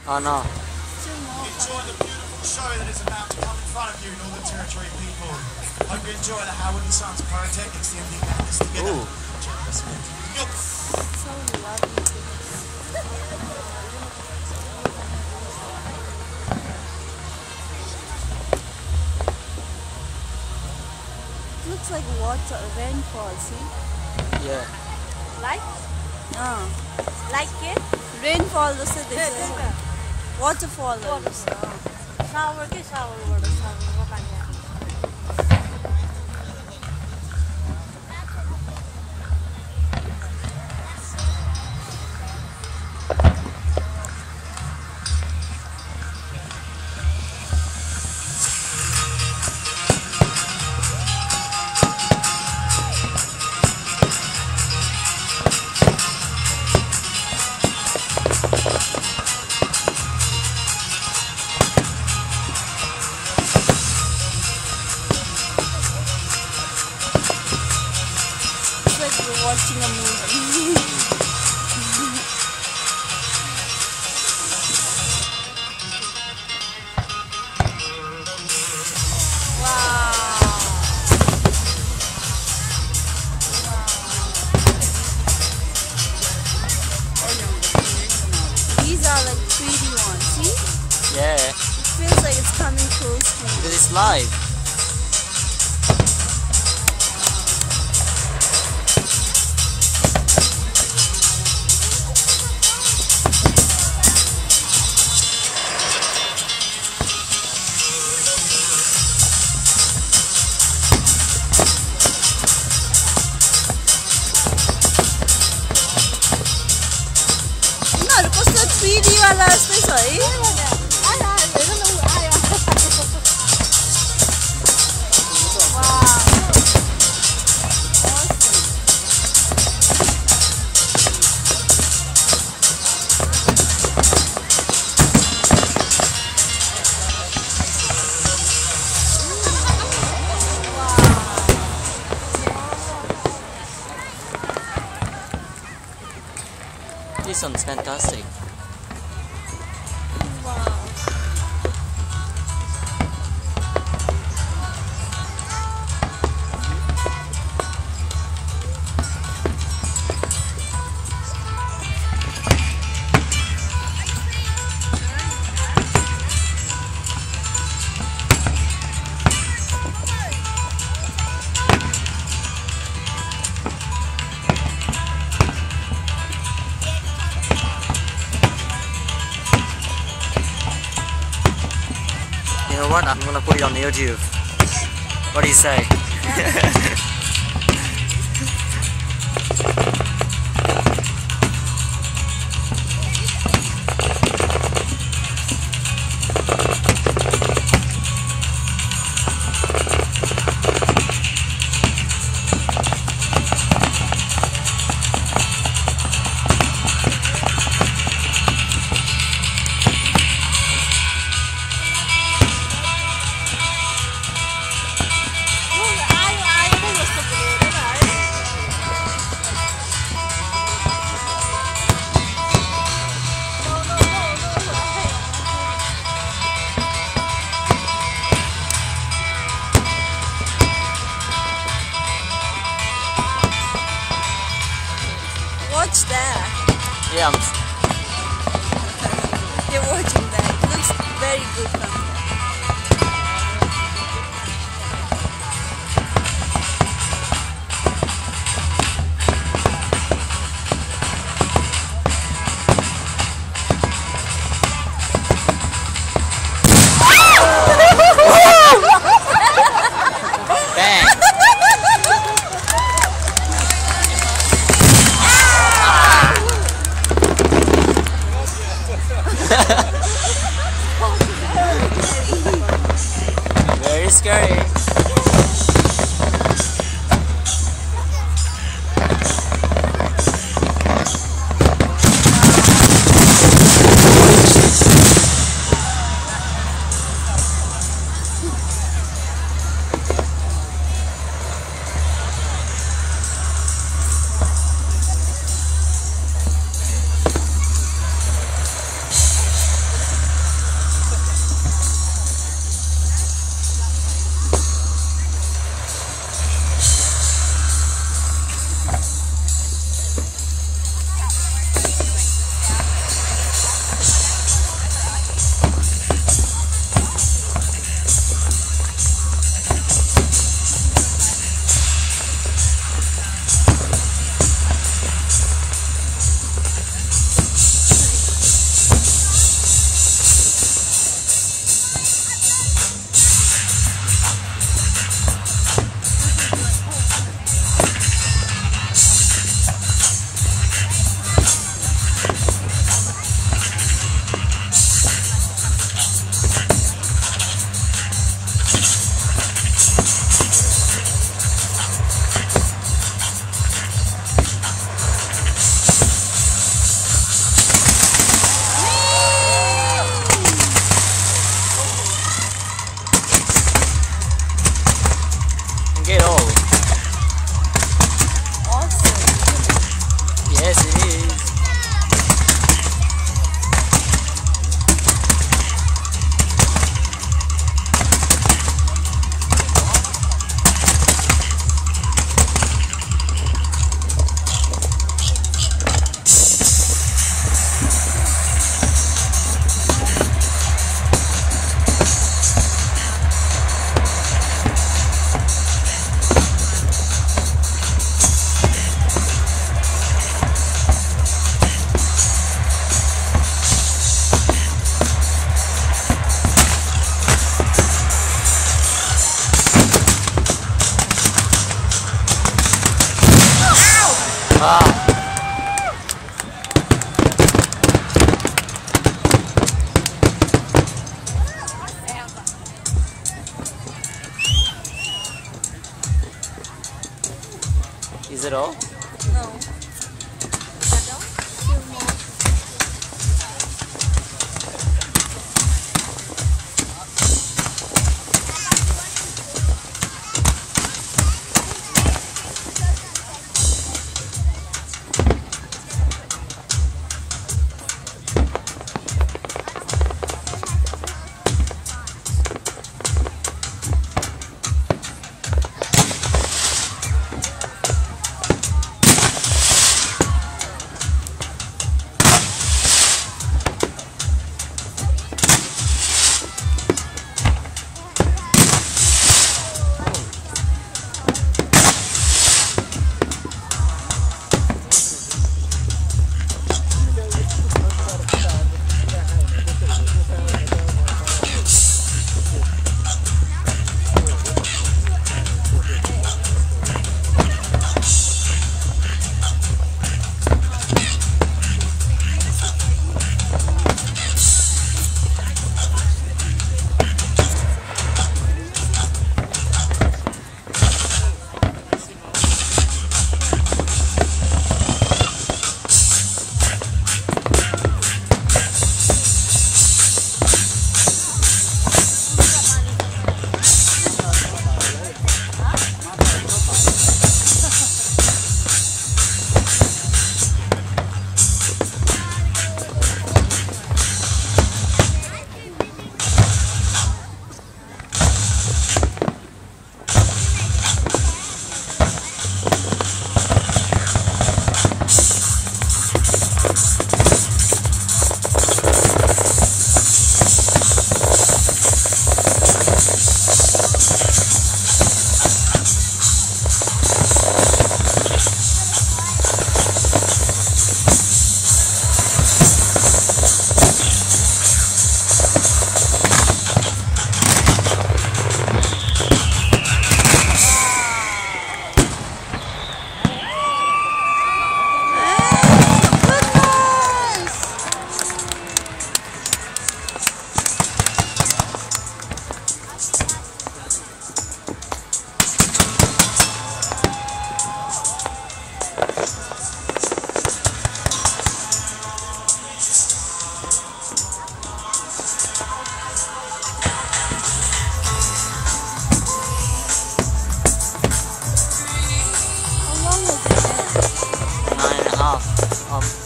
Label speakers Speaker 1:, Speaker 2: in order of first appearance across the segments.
Speaker 1: Oh no.
Speaker 2: Enjoy the beautiful show that is about to come in front of you, Northern Territory people. Hope you enjoy the Howard and Sons Pyrotechnics, the MD Madness together.
Speaker 1: Ooh.
Speaker 2: Yup.
Speaker 3: So lovely. Looks like water, rainfall, see?
Speaker 1: Yeah.
Speaker 4: Like?
Speaker 3: Like it? Rainfall जस्तो देख्छ waterfall
Speaker 4: Shower के shower बाट shower को पानी आएको
Speaker 3: watching a movie. These are like 3D ones, see?
Speaker 1: Yeah.
Speaker 3: It feels like it's coming close to me.
Speaker 1: Because it's live.
Speaker 3: कस्तो 3D वाला जस्तै छ है
Speaker 1: This one's fantastic. You know what? I'm gonna put it on YouTube. What do you say?
Speaker 3: Watch that.
Speaker 1: Yeah,
Speaker 3: You're watching that. It looks very good from there.
Speaker 1: bang! Very scary. it all?
Speaker 3: No. Few more.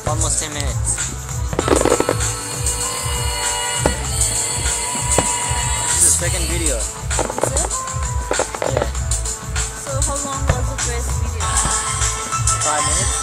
Speaker 1: Almost 10 minutes. This is the second video.
Speaker 3: Is it?
Speaker 1: Yeah.
Speaker 3: So how long was the first video?
Speaker 1: 5 minutes.